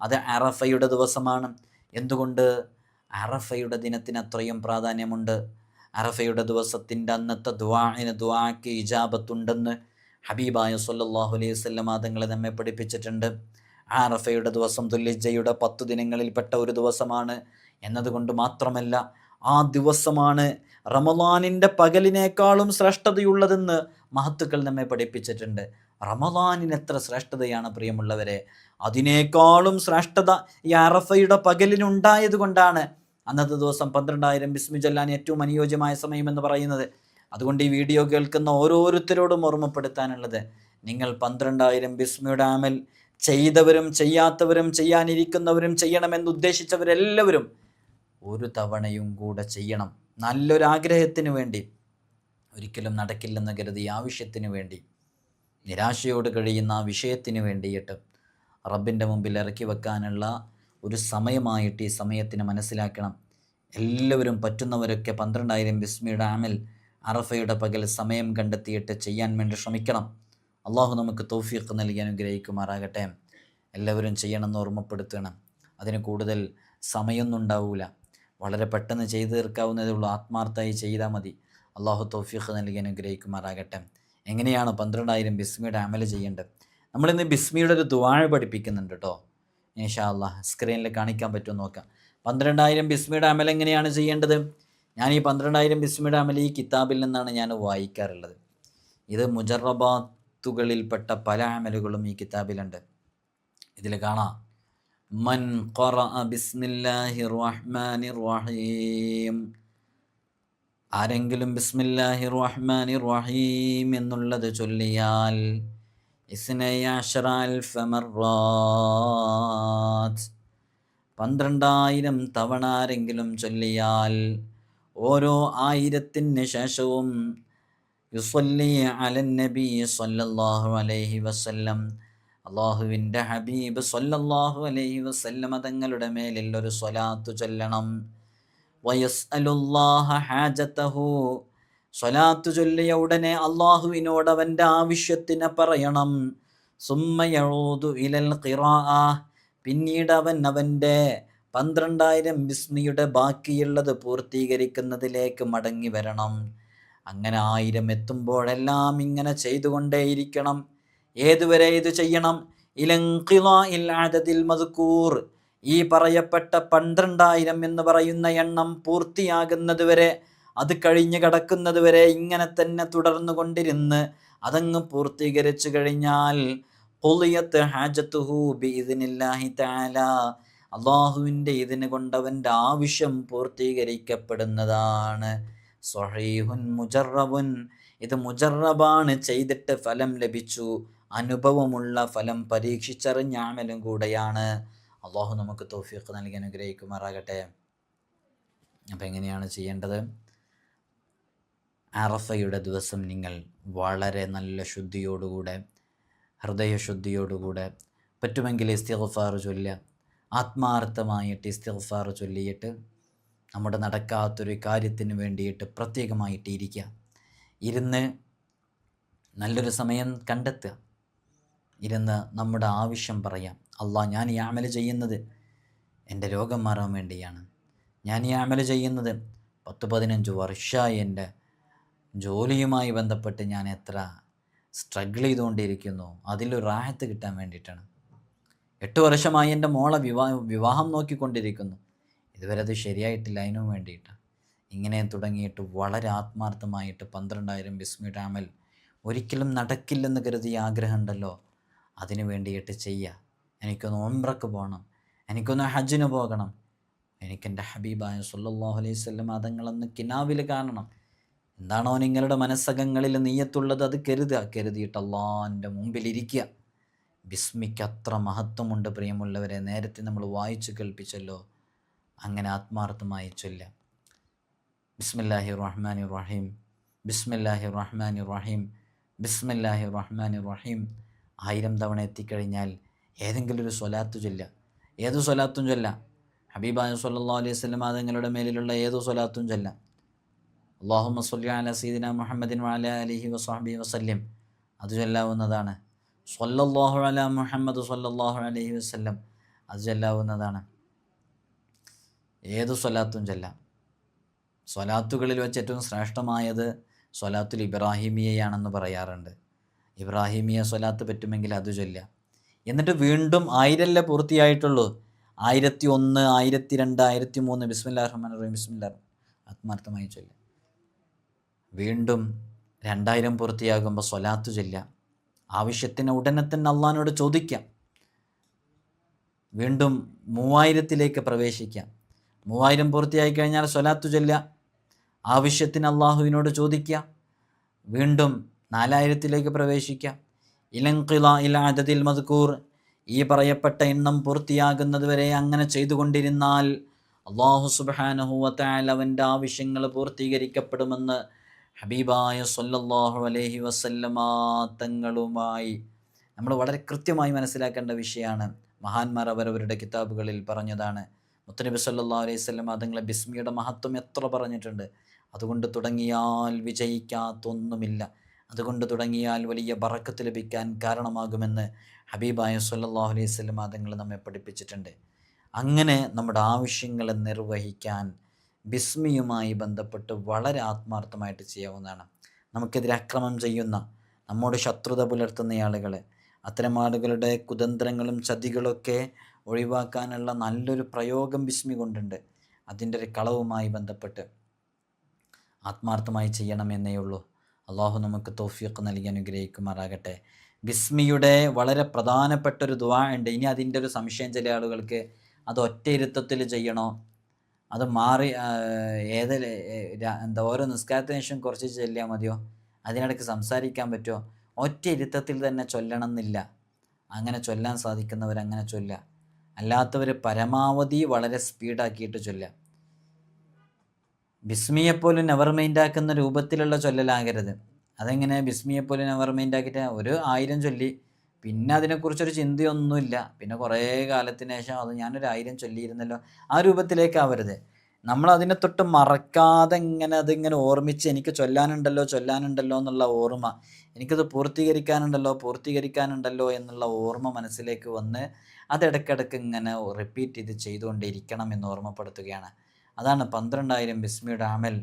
അത് അറഫയുടെ ദിവസമാണ്. എന്തുകൊണ്ട്? അറഫയുടെ ദിനത്തിന് അത്രയും പ്രാധാന്യമുണ്ട്. അറഫയുടെ ദിവസത്തിൻ്റെ അന്നത്തെ ദുആക്ക് ഇജാബത്തുണ്ടെന്ന് ഹബീബായ സ്വല്ലല്ലാഹു അലൈഹി വസല്ലം തങ്ങൾ നമ്മെ പഠിപ്പിച്ചിട്ടുണ്ട്. അറഫയുടെ ദിവസം ദുൽഹിജ്ജയുടെ 10 ദിനങ്ങളിൽപ്പെട്ട ഒരു ദിവസമാണ് എന്നതുകൊണ്ട് മാത്രമല്ല, ആ ദിവസമാണ് റമളാനിൻ്റെ പകലിനേക്കാളും ശ്രേഷ്ഠതയുള്ളതെന്ന് മഹത്തുക്കൾ നമ്മെ പഠിപ്പിച്ചിട്ടുണ്ട്. റമളാനിന് എത്ര ശ്രേഷ്ഠതയാണ് പ്രിയമുള്ളവരെ! അതിനേക്കാളും ശ്രേഷ്ഠത ഈ അറഫയുടെ പകലിനുണ്ടായത് കൊണ്ടാണ് അന്നത്തെ ദിവസം 12,000 ബിസ്മി ചൊല്ലാൻ ഏറ്റവും അനുയോജ്യമായ സമയം എന്ന് പറയുന്നത്. അതുകൊണ്ട് ഈ വീഡിയോ കേൾക്കുന്ന ഓരോരുത്തരോടും ഓർമ്മപ്പെടുത്താനുള്ളത്, നിങ്ങൾ 12,000 ബിസ്മിയുടെ അമൽ ചെയ്തവരും ചെയ്യാത്തവരും ചെയ്യാനിരിക്കുന്നവരും ചെയ്യണമെന്ന് ഉദ്ദേശിച്ചവരെല്ലാവരും ഒരു തവണയും കൂടെ ചെയ്യണം. നല്ലൊരാഗ്രഹത്തിന് വേണ്ടി, ഒരിക്കലും നടക്കില്ലെന്ന് കരുതി ആവശ്യത്തിന് വേണ്ടി, നിരാശയോട് കഴിയുന്ന ആ വിഷയത്തിന് വേണ്ടിയിട്ട് റബ്ബിൻ്റെ മുമ്പിൽ ഇറക്കി വെക്കാനുള്ള ഒരു സമയമായിട്ട് ഈ സമയത്തിന് മനസ്സിലാക്കണം. എല്ലാവരും പറ്റുന്നവരൊക്കെ 12,000 ബിസ്മിയുടെ അമൽ അറഫയുടെ പകൽ സമയം കണ്ടെത്തിയിട്ട് ചെയ്യാൻ വേണ്ടി ശ്രമിക്കണം. അള്ളാഹു നമുക്ക് തൗഫീഖ് നൽകി അനുഗ്രഹിക്കുമാറാകട്ടെ. എല്ലാവരും ചെയ്യണമെന്ന് ഓർമ്മപ്പെടുത്തണം. അതിന് കൂടുതൽ സമയമൊന്നും ഉണ്ടാവില്ല, വളരെ പെട്ടെന്ന് ചെയ്തു തീർക്കാവുന്നതേ ഉള്ളൂ. ആത്മാർത്ഥമായി ചെയ്താൽ മതി. അള്ളാഹു തൗഫീഖ് നൽകി അനുഗ്രഹിക്കുമാറാകട്ടെ. എങ്ങനെയാണ് 12,000 ബിസ്മിയുടെ അമൽ ചെയ്യേണ്ടത്? നമ്മളിന്ന് ബിസ്മിയുടെ ഒരു ദുആ പഠിപ്പിക്കുന്നുണ്ട് കേട്ടോ. ഇൻഷാ അല്ലാഹ് സ്ക്രീനിൽ കാണിക്കാൻ പറ്റുമോ നോക്കാം. 12,000 ബിസ്മിയുടെ അമൽ എങ്ങനെയാണ് ചെയ്യേണ്ടത്? ഞാൻ ഈ 12,000 ബിസ്മിയുടെ അമൽ ഈ കിതാബിൽ നിന്നാണ് ഞാൻ വായിക്കാറുള്ളത്. ഇത് മുജറബാത്തുകളിൽപ്പെട്ട പല അമലുകളും ഈ കിതാബിലുണ്ട്. ഇതിൽ കാണാം മൻ ഖറഅ ബിസ്മില്ലാഹിർ റഹ്മാനിർ റഹീം, ആരെങ്കിലും ബിസ്മില്ലാഹിർ റഹ്മാനിർ റഹീം എന്നുള്ളത് ചൊല്ലിയാൽ ഇസ്നൈ അശറ അൽഫ മർറാത്ത്, 12,000 തവണ ആരെങ്കിലും ചൊല്ലിയാൽ ഓരോ 1000-ന് ശേഷവും യുസല്ലി അലൻ നബി സല്ലല്ലാഹു അലൈഹി വസല്ലം, അള്ളാഹുവിൻ്റെ ഹബീബ് സല്ലല്ലാഹു അലൈഹി വസല്ലം തങ്ങളുടെ മേലിൽ ഒരു സ്വലാത്തു ചൊല്ലണം. വയസ്അലുല്ലാഹ ഹാജതഹു, സ്വലാത്തു ചൊല്ലിയ ഉടനെ അള്ളാഹുവിനോട് അവൻ്റെ ആവശ്യത്തിനെ പറയണം. സുമ്മ യഊദു ഇലൽ ഖിറാഅ, പിന്നീട് അവൻ അവൻ്റെ 12,000 ബിസ്മിയുടെ ബാക്കിയുള്ളത് പൂർത്തീകരിക്കുന്നതിലേക്ക് മടങ്ങി വരണം. അങ്ങനെ 1000 എത്തുമ്പോഴെല്ലാം ഇങ്ങനെ ചെയ്തുകൊണ്ടേയിരിക്കണം. ഏതുവരെ ഇത് ചെയ്യണം? ഇലൻഖിളാഇൽ അദദിൽ മദ്കൂർ, ഈ പറയപ്പെട്ട 12,000 എന്ന് പറയുന്ന എണ്ണം പൂർത്തിയാകുന്നത് വരെ, അത് കഴിഞ്ഞ് കിടക്കുന്നത് വരെ ഇങ്ങനെ തന്നെ തുടർന്നു കൊണ്ടിരുന്ന് അതങ്ങ് പൂർത്തീകരിച്ചു കഴിഞ്ഞാൽ ഖുളിയത്ത് ഹാജത്തുഹു ബിഇദ്നില്ലാഹി തആല, അള്ളാഹുവിൻ്റെ ഇതിന് കൊണ്ടവൻ്റെ ആവശ്യം പൂർത്തീകരിക്കപ്പെടുന്നതാണ്. സ്വഹീഹുൻ മുജറബുൻ, ഇത് മുജറബാണ്, ചെയ്തിട്ട് ഫലം ലഭിച്ചു, അനുഭവമുള്ള ഫലം, പരീക്ഷിച്ചറിഞ്ഞ അമലും കൂടെയാണ്. അള്ളാഹു നമുക്ക് തൗഫീഖ് നൽകി അനുഗ്രഹിക്കുമാറാകട്ടെ. അപ്പം എങ്ങനെയാണ് ചെയ്യേണ്ടത്? അറഫയുടെ ദിവസം നിങ്ങൾ വളരെ നല്ല ശുദ്ധിയോടുകൂടെ, ഹൃദയശുദ്ധിയോടുകൂടെ പറ്റുമെങ്കിൽ ഇസ്തിഗ്ഫാർ ചൊല്ലുക. ആത്മാർത്ഥമായിട്ട് ഇസ്തിഗ്ഫാർ ചൊല്ലിയിട്ട് നമ്മുടെ നടക്കാത്തൊരു കാര്യത്തിന് വേണ്ടിയിട്ട് പ്രത്യേകമായിട്ട് ഇരിക്കുക. ഇരുന്ന് നല്ലൊരു സമയം കണ്ടെത്തുക, ഇരുന്ന് നമ്മുടെ ആവശ്യം പറയാം. അള്ളാഹ്, ഞാൻ ഈ അമൽ ചെയ്യുന്നത് എൻ്റെ രോഗം മാറാൻ വേണ്ടിയാണ്. ഞാൻ ഈ അമൽ ചെയ്യുന്നത് 10-15 വർഷമായി എൻ്റെ ജോലിയുമായി ബന്ധപ്പെട്ട് ഞാൻ എത്ര സ്ട്രഗിൾ ചെയ്തുകൊണ്ടിരിക്കുന്നു, അതിലൊരു റാഹത്ത് കിട്ടാൻ വേണ്ടിയിട്ടാണ്. 8 വർഷമായി എൻ്റെ മോളെ വിവാഹം നോക്കിക്കൊണ്ടിരിക്കുന്നു, ഇതുവരെ അത് ശരിയായിട്ടില്ല, അതിനും വേണ്ടിയിട്ടാണ്. ഇങ്ങനെ തുടങ്ങിയിട്ട് വളരെ ആത്മാർത്ഥമായിട്ട് 12,000 ബിസ്മിയുടെ അമൽ ഒരിക്കലും നടക്കില്ലെന്ന് കരുതിയ ആഗ്രഹം ഉണ്ടല്ലോ, അതിനു വേണ്ടിയിട്ട് ചെയ്യുക. എനിക്കൊന്ന് ഉംറക്ക് പോകണം, എനിക്കൊന്ന് ഹജ്ജിന് പോകണം, എനിക്കെൻ്റെ ഹബീബായ സല്ലല്ലാഹു അലൈഹി വസല്ലം തങ്ങളൊന്ന് കിനാവിൽ കാണണം. എന്താണോ നിങ്ങളുടെ മനസ്സകങ്ങളിൽ നീയത്തുള്ളത് അത് കരുതിയിട്ട് അള്ളാഹിൻ്റെ മുമ്പിലിരിക്കുക. ബിസ്മിക്ക് അത്ര മഹത്വമുണ്ട് പ്രിയമുള്ളവരെ. നേരത്തെ നമ്മൾ വായിച്ചു കേൾപ്പിച്ചല്ലോ, അങ്ങനെ ആത്മാർത്ഥമായി ചൊല്ലുക. ബിസ്മില്ലാഹിർ റഹ്മാനിർ റഹീം, ബിസ്മില്ലാഹിർ റഹ്മാനിർ റഹീം, ബിസ്മില്ലാഹിർ റഹ്മാനിർ റഹീം 1000 തവണ എത്തിക്കഴിഞ്ഞാൽ ഏതെങ്കിലും ഒരു സ്വലാത്ത് ചൊല്ലുക. ഏതു സ്വലാത്തും ചൊല്ലാം. ഹബീബായ സല്ലല്ലാഹു അലൈഹി വസല്ലം തങ്ങളുടെ മേലിലുള്ള ഏതു സ്വലാത്തും ചൊല്ലാം. അല്ലാഹുമ്മ സ്വല്ലി അലാ സയ്യിദിനാ മുഹമ്മദിൻ വഅലാ ആലിഹി വസഹ്ബിഹി വസല്ലം, അത് ചൊല്ലാവുന്നതാണ്. സ്വല്ലല്ലാഹു അലാ മുഹമ്മദ് സ്വല്ലല്ലാഹു അലൈഹി വസല്ലം, അത് ചൊല്ലാവുന്നതാണ്. ഏതു സ്വലാത്തും ചൊല്ലാം. സ്വലാത്തുകളിൽ വെച്ച് ഏറ്റവും ശ്രേഷ്ഠമായത് സ്വലാത്തുൽ ഇബ്രാഹിമിയയാണെന്ന് പറയാറുണ്ട്. ഇബ്രാഹിമിയ സ്വലാത്ത് പറ്റുമെങ്കിൽ അത് ചൊല്ലുക. എന്നിട്ട് വീണ്ടും 1000 പൂർത്തിയായിട്ടുള്ളൂ, 1001, 1002, 1003 ബിസ്മില്ലാഹിർ റഹ്മാനിർ റഹീം, ബിസ്മില്ലാഹിർ ആത്മാർത്ഥമായി ചൊല്ലുക. വീണ്ടും 2000 പൂർത്തിയാകുമ്പോൾ സ്വലാത്ത് ചൊല്ലുക. ആവശ്യത്തിന് ഉടനെ തന്നെ അള്ളാഹിനോട് ചോദിക്കാം. വീണ്ടും 3000-ലേക്ക് പ്രവേശിക്കാം. 3000 പൂർത്തിയായി കഴിഞ്ഞാൽ സ്വലാത്ത് ചൊല്ലുക, ആവശ്യത്തിന് അള്ളാഹുവിനോട് ചോദിക്കുക. വീണ്ടും 4000-ലേക്ക് പ്രവേശിക്കാം. ഇലൻഖിളാഇൽ അദദിൽ മദ്കൂർ, ഈ പറയപ്പെട്ട എണ്ണം പൂർത്തിയാകുന്നത് വരെ അങ്ങനെ ചെയ്തുകൊണ്ടിരുന്നാൽ അള്ളാഹു സുബ്ഹാനഹു വ തആല അവൻ്റെ ആവശ്യങ്ങൾ പൂർത്തീകരിക്കപ്പെടുമെന്ന് ഹബീബായ സല്ലല്ലാഹു അലൈഹി വസല്ലമ തങ്ങളുമായി നമ്മൾ വളരെ കൃത്യമായി മനസ്സിലാക്കേണ്ട വിഷയമാണ്. മഹാന്മാർ അവരവരുടെ കിതാബുകളിൽ പറഞ്ഞതാണ്. മുത്തനബി സല്ലല്ലാഹു അലൈഹി വസല്ലമ തങ്ങളെ ബിസ്മിയുടെ മഹത്വം എത്ര പറഞ്ഞിട്ടുണ്ട്. അതുകൊണ്ട് തുടങ്ങിയാൽ വിജയിക്കാത്തൊന്നുമില്ല, അതുകൊണ്ട് തുടങ്ങിയാൽ വലിയ ബറക്കത്ത് ലഭിക്കാൻ കാരണമാകുമെന്ന് ഹബീബായ സല്ലല്ലാഹു അലൈഹി വസല്ലമ തങ്ങൾ നമ്മെ പഠിപ്പിച്ചിട്ടുണ്ട്. അങ്ങനെ നമ്മുടെ ആവശ്യങ്ങളെ നിർവഹിക്കാൻ ബിസ്മിയുമായി ബന്ധപ്പെട്ട് വളരെ ആത്മാർത്ഥമായിട്ട് ചെയ്യാവുന്നതാണ്. നമുക്കെതിരെ അക്രമം ചെയ്യുന്ന, നമ്മോട് ശത്രുത പുലർത്തുന്ന ആളുകൾ, അത്തരം ആളുകളുടെ കുതന്ത്രങ്ങളും ചതികളൊക്കെ ഒഴിവാക്കാനുള്ള നല്ലൊരു പ്രയോഗം ബിസ്മി കൊണ്ടുണ്ട്. അതിൻ്റെ ഒരു കളവുമായി ബന്ധപ്പെട്ട് ആത്മാർത്ഥമായി ചെയ്യണമെന്നേ ഉള്ളൂ. അള്ളാഹു നമുക്ക് തൗഫീഖ് നൽകി അനുഗ്രഹിക്കുമാറാകട്ടെ. ബിസ്മിയുടെ വളരെ പ്രധാനപ്പെട്ടൊരു ദുആ ഉണ്ട്. ഇനി അതിൻ്റെ ഒരു സംശയം ചില ആളുകൾക്ക്, അത് ഒറ്റ ഇരുത്തത്തിൽ ചെയ്യണോ, അത് മാറി ഓരോ നിസ്കാരത്തിന് ശേഷം കുറച്ച് ചൊല്ലിയാൽ മതിയോ, അതിനിടയ്ക്ക് സംസാരിക്കാൻ പറ്റുമോ, ഒറ്റ ഇരുത്തത്തിൽ തന്നെ ചൊല്ലണം എന്നില്ല. അങ്ങനെ ചൊല്ലാൻ സാധിക്കുന്നവർ അങ്ങനെ ചൊല്ലുക, അല്ലാത്തവർ പരമാവധി വളരെ സ്പീഡാക്കിയിട്ട് ചൊല്ലുക. ബിസ്മിയെപ്പോലും നെവർ മൈൻഡാക്കുന്ന രൂപത്തിലുള്ള ചൊല്ലലാകരുത്. അതെങ്ങനെ ബിസ്മിയെപ്പോലും നെവർ മൈൻഡാക്കിയിട്ട് 1000 ചൊല്ലി പിന്നെ അതിനെക്കുറിച്ചൊരു ചിന്തയൊന്നുമില്ല, പിന്നെ കുറേ കാലത്തിന് ശേഷം അത് ഞാനൊരു 1000 ചൊല്ലിയിരുന്നല്ലോ, ആ രൂപത്തിലേക്കാവരുത്. നമ്മളതിനെ തൊട്ട് മറക്കാതെ അതിങ്ങനെ ഓർമ്മിച്ച് എനിക്ക് ചൊല്ലാനുണ്ടല്ലോ എന്നുള്ള ഓർമ്മ, എനിക്കത് പൂർത്തീകരിക്കാനുണ്ടല്ലോ എന്നുള്ള ഓർമ്മ മനസ്സിലേക്ക് വന്ന് അതിടയ്ക്കിടയ്ക്ക് ഇങ്ങനെ റിപ്പീറ്റ് ചെയ്തുകൊണ്ടിരിക്കണം എന്ന് ഓർമ്മപ്പെടുത്തുകയാണ്. അതാണ് 12,000 ബിസ്മിയുടെ അമൽ.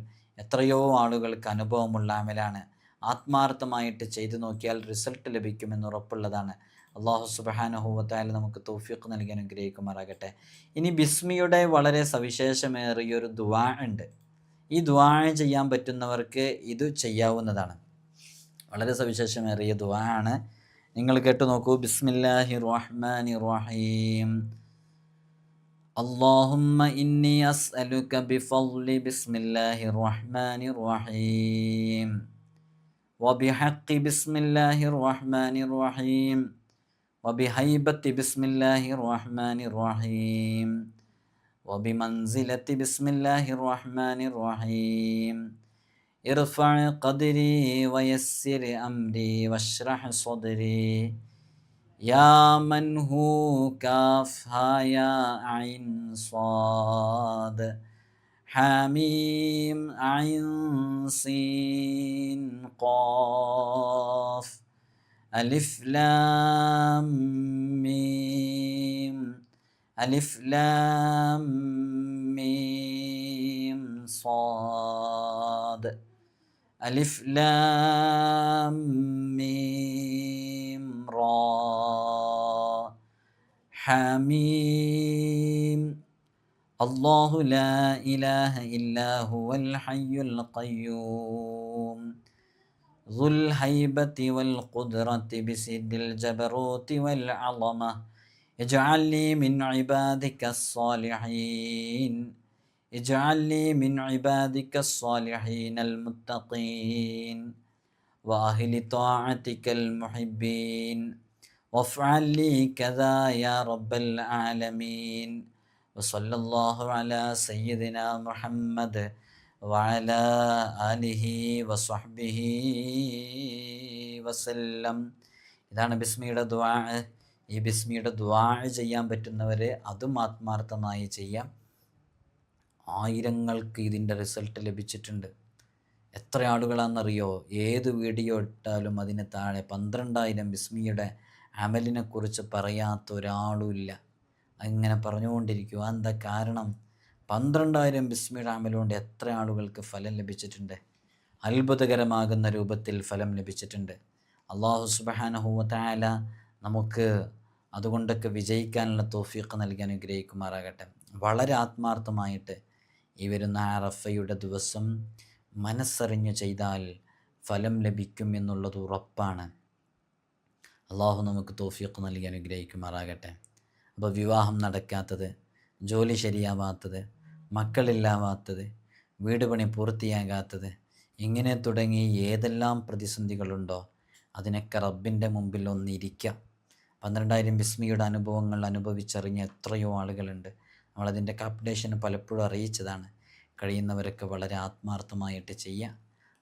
എത്രയോ ആളുകൾക്ക് അനുഭവമുള്ള അമലാണ്. ആത്മാർത്ഥമായിട്ട് ചെയ്തു നോക്കിയാൽ റിസൾട്ട് ലഭിക്കുമെന്ന് ഉറപ്പുള്ളതാണ്. അള്ളാഹു സുബ്ഹാനഹു വ തആല നമുക്ക് തൗഫീഖ് നൽകി അനുഗ്രഹിക്കുമാറാകട്ടെ. ഇനി ബിസ്മിയുടെ വളരെ സവിശേഷമേറിയൊരു ദുആ ഉണ്ട്. ഈ ദുആ ചെയ്യാൻ പറ്റുന്നവർക്ക് ഇത് ചെയ്യാവുന്നതാണ്. വളരെ സവിശേഷമേറിയ ദുആ ആണ്. നിങ്ങൾ കേട്ടു നോക്കൂ. ബിസ്മില്ലാഹിർ റഹ്മാനിർ റഹീം. اللهم إني أسألك بفضل بسم الله الرحمن الرحيم وبحق بسم الله الرحمن الرحيم وبهيبة بسم الله الرحمن الرحيم وبمنزلة بسم الله الرحمن الرحيم ارفع قدري ويسر أمري واشرح صدري يا من هو كاف ها يا عين صاد حميم عين سين قاف ألف لام ميم ألف لام ميم صاد ألف لام ميم را حميم الله لا إله إلا هو الحي القيوم ذو الهيبة والقدرة بسد الجبروت والعظمة اجعل لي من عبادك الصالحين اجعل لي من عبادك الصالحين المتقين وأهل طاعتك المحبين وافعل لي كذا يا رب العالمين وصلى الله على سيدنا محمد وعلى آله وصحبه وسلم. ഇതാണ് ബിസ്മിയുടെ ദുആ. ഈ ബിസ്മിയുടെ ദുആ ചെയ്യാൻ പറ്റുന്നവർ അതും ആത്മാർത്ഥമായി ചെയ്യാം. ആയിരങ്ങൾക്ക് ഇതിൻ്റെ റിസൾട്ട് ലഭിച്ചിട്ടുണ്ട്. എത്ര ആളുകളാണെന്നറിയോ? ഏത് വീഡിയോ ഇട്ടാലും അതിന് താഴെ 12,000 ബിസ്മിയുടെ അമലിനെക്കുറിച്ച് പറയാത്ത ഒരാളുമില്ല. അങ്ങനെ പറഞ്ഞുകൊണ്ടിരിക്കുക. എന്താ കാരണം? 12,000 ബിസ്മിയുടെ അമലുകൊണ്ട് എത്ര ആളുകൾക്ക് ഫലം ലഭിച്ചിട്ടുണ്ട്. അത്ഭുതകരമാകുന്ന രൂപത്തിൽ ഫലം ലഭിച്ചിട്ടുണ്ട്. അല്ലാഹു സുബ്ഹാനഹു വ തആല നമുക്ക് അതുകൊണ്ടൊക്കെ വിജയിക്കാനുള്ള തൗഫീഖ് നൽകി അനുഗ്രഹിക്കുമാറാകട്ടെ. വളരെ ആത്മാർത്ഥമായിട്ട് ഈ വരുന്ന അറഫയുടെ ദിവസം മനസ്സറിഞ്ഞ് ചെയ്താൽ ഫലം ലഭിക്കും എന്നുള്ളത് ഉറപ്പാണ്. അള്ളാഹു നമുക്ക് തൗഫീഖ് നൽകി അനുഗ്രഹിക്കുമാറാകട്ടെ. അപ്പോൾ വിവാഹം നടക്കാത്തത്, ജോലി ശരിയാവാത്തത്, മക്കളില്ലാവാത്തത്, വീട് പണി പൂർത്തിയാകാത്തത്, ഇങ്ങനെ തുടങ്ങി ഏതെല്ലാം പ്രതിസന്ധികളുണ്ടോ അതിനൊക്കെ റബ്ബിൻ്റെ മുമ്പിൽ ഒന്നിരിക്കുക. 12,000 ബിസ്മിയുടെ അനുഭവങ്ങൾ അനുഭവിച്ചറിഞ്ഞ എത്രയോ ആളുകളുണ്ട്. നമ്മളതിൻ്റെ അപ്ഡേഷൻ പലപ്പോഴും അറിയിച്ചതാണ്. കഴിയുന്നവരൊക്കെ വളരെ ആത്മാർത്ഥമായിട്ട് ചെയ്യുക.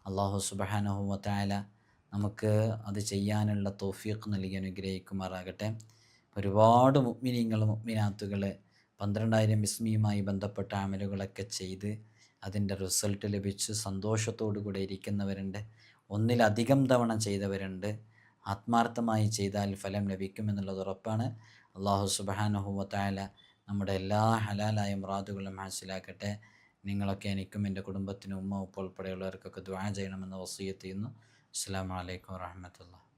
അല്ലാഹു സുബ്ഹാനഹു വ തആല നമുക്ക് അത് ചെയ്യാനുള്ള തൗഫീഖ് നൽകി അനുഗ്രഹിക്കുമാറാകട്ടെ. ഒരുപാട് മുഅ്മിനീങ്ങൾ മുഅ്മിനാത്തുകൾ 12,000 ബിസ്മിയുമായി ബന്ധപ്പെട്ട അമലുകളൊക്കെ ചെയ്ത് അതിൻ്റെ റിസൾട്ട് ലഭിച്ച് സന്തോഷത്തോടു കൂടെ ഇരിക്കുന്നവരുണ്ട്. ഒന്നിലധികം തവണ ചെയ്തവരുണ്ട്. ആത്മാർത്ഥമായി ചെയ്താൽ ഫലം ലഭിക്കുമെന്നുള്ളത് ഉറപ്പാണ്. അല്ലാഹു സുബ്ഹാനഹു വ തആല നമ്മുടെ എല്ലാ ഹലാലായ മുറാദുകളും ഹാസിലാക്കട്ടെ. നിങ്ങളൊക്കെ എനിക്കും എൻ്റെ കുടുംബത്തിനും ഉമ്മ ഉപ്പ ഉൾപ്പെടെയുള്ളവർക്കൊക്കെ ദുആ ചെയ്യണമെന്ന് വസിയ്യത്ത് ചെയ്യുന്നു. അസ്സലാമു അലൈക്കും വറഹ്മത്തുള്ളാഹി.